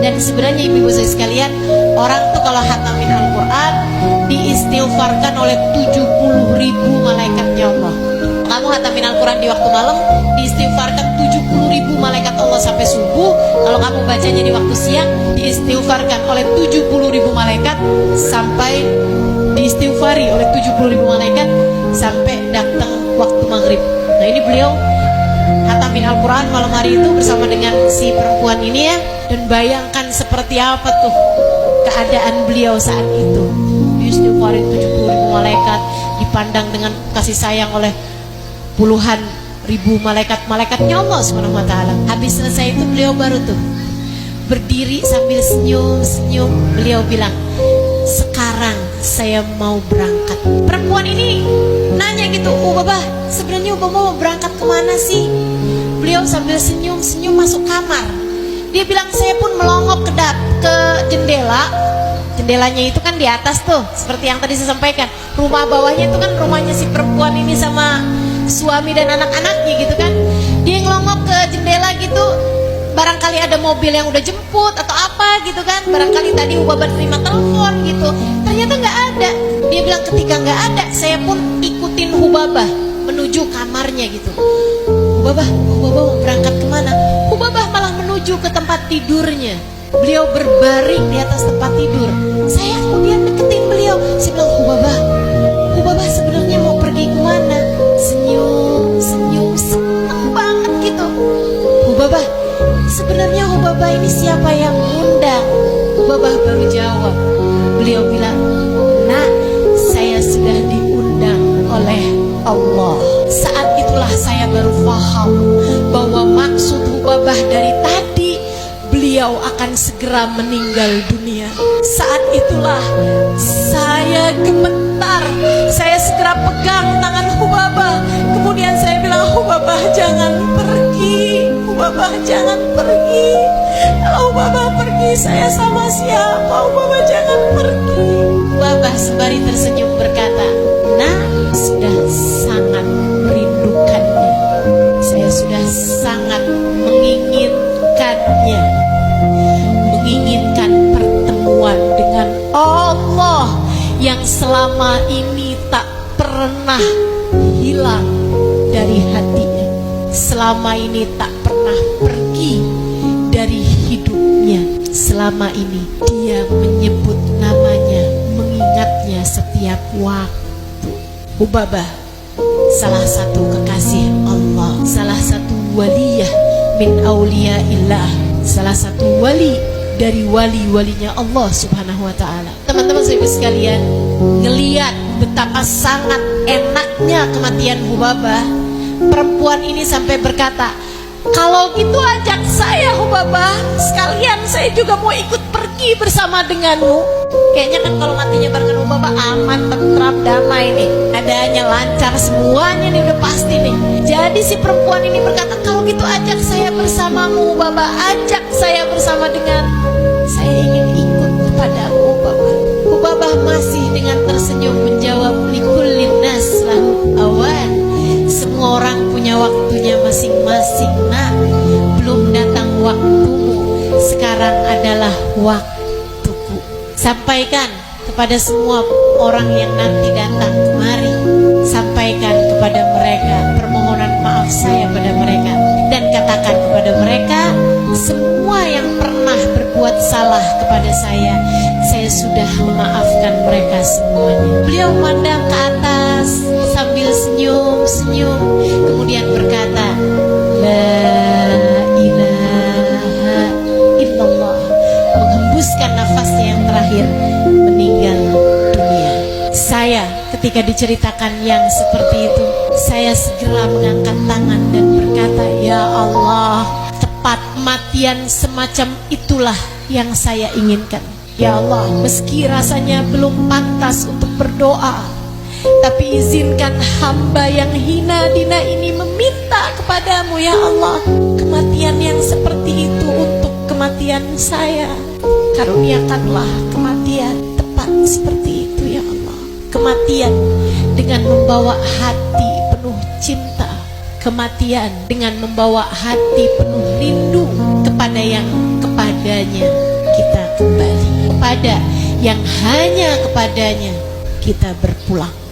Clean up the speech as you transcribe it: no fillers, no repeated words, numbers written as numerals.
Dan sebenarnya ibu-ibu saya sekalian, orang tuh kalau khatamin Al-Quran diistighfarkan oleh 70.000 malaikatnya Allah. Kamu khatamin Al-Quran di waktu malam, diistighfarkan 70.000 malaikat Allah sampai subuh. Kalau kamu bacanya di waktu siang, diistighfarkan oleh 70.000 malaikat sampai diistighfari oleh 70.000 malaikat sampai datang waktu maghrib. Nah ini beliau khatamin Al-Quran malam hari itu bersama dengan si perempuan ini ya. Dan bayangkan seperti apa tuh keadaan beliau saat itu. Diistighfarin 70.000 malaikat, dipandang dengan kasih sayang oleh puluhan ribu malaikat-malaikatnya Allah Subhanahu wa taala. Habis selesai itu beliau baru tuh berdiri sambil senyum-senyum. Beliau bilang, "Sekarang saya mau berangkat." Perempuan ini nanya gitu, Babah, sebenarnya Babah mau berangkat kemana sih?" Beliau sambil senyum-senyum masuk kamar. Dia bilang, "Saya pun melongok ke jendela. Jendelanya itu kan di atas tuh, seperti yang tadi saya sampaikan. Rumah bawahnya itu kan rumahnya si perempuan ini sama suami dan anak-anaknya gitu kan. Dia ngelongok ke jendela gitu, barangkali ada mobil yang udah jemput atau apa gitu kan. Barangkali tadi Babah terima telepon gitu. Ternyata nggak ada. Dia bilang ketika nggak ada, saya pun ikutin Babah menuju kamarnya gitu. Babah mau berangkat kemana?" Babah malah menuju ke tempat tidurnya. Beliau berbaring di atas tempat tidur. Saya kemudian deketin beliau. Saya bilang, Babah sebenarnya mau pergi kemana?" Senyum, seneng banget gitu. Babah, sebenarnya Babah ini siapa yang ngundang?" Babah baru jawab. Beliau bilang, "Nak, saya sudah diundang oleh Allah." Saat itulah saya baru paham bahwa maksud Babah dari tadi, beliau akan segera meninggal dunia. Saat itulah saya gemetar. Saya segera pegang tangan Babah. Kemudian saya bilang, Babah jangan pergi. Babah jangan pergi. Kalau Babah pergi, saya sama siapa? Babah jangan pergi. Babah sembari tersenyum berkata, "Nah, sudah sangat merindukannya. Saya sudah sangat menginginkannya. Menginginkan pertemuan dengan Allah yang selama ini tak pernah hilang dari hatinya, selama ini tak pernah pergi dari hidupnya. Selama ini dia menyebut namanya, mengingatnya setiap waktu." Babah salah satu kekasih Allah, salah satu waliyah min auliyaillah, salah satu wali dari wali-walinya Allah Subhanahu wa taala. Teman-teman saya sekalian, ngelihat betapa sangat enaknya kematian Babah, perempuan ini sampai berkata, "Kalau gitu ajak saya Babah, sekalian saya juga mau ikut pergi bersama denganmu." Kayaknya kan kalau matinya barengan Babah aman, tentram, damai nih, adanya lancar semuanya nih, udah pasti nih. Jadi si perempuan ini berkata, "Kalau gitu ajak saya bersamamu Babah, ajak saya bersama denganmu. Saya ingin ikut kepadamu Babah." Babah masih dengan tersenyum menjawab, "Likullin nas lahu awan." Semua orang punya waktunya masing-masing, nak. Belum datang waktumu, sekarang adalah waktuku. Sampaikan kepada semua orang yang nanti datang kemari, sampaikan kepada mereka permohonan maaf saya pada mereka, dan katakan kepada mereka, semua yang pernah berbuat salah kepada saya sudah memaafkan mereka semuanya. Beliau memandang ke atas sambil senyum-senyum, kemudian berkata, "La ilaha illallah," menghembuskan nafasnya yang terakhir, meninggal dunia. Saya ketika diceritakan yang seperti itu, saya segera mengangkat tangan dan berkata, "Ya Allah, tepat kematian semacam itulah yang saya inginkan. Ya Allah, meski rasanya belum pantas untuk berdoa, tapi izinkan hamba yang hina dina ini meminta kepadamu ya Allah, kematian yang seperti itu untuk kematian saya. Karuniakanlah kematian tepat seperti itu ya Allah. Kematian dengan membawa hati penuh cinta, kematian dengan membawa hati penuh rindu kepada yang kepadanya kita kembali, pada yang hanya kepadanya kita berpulang.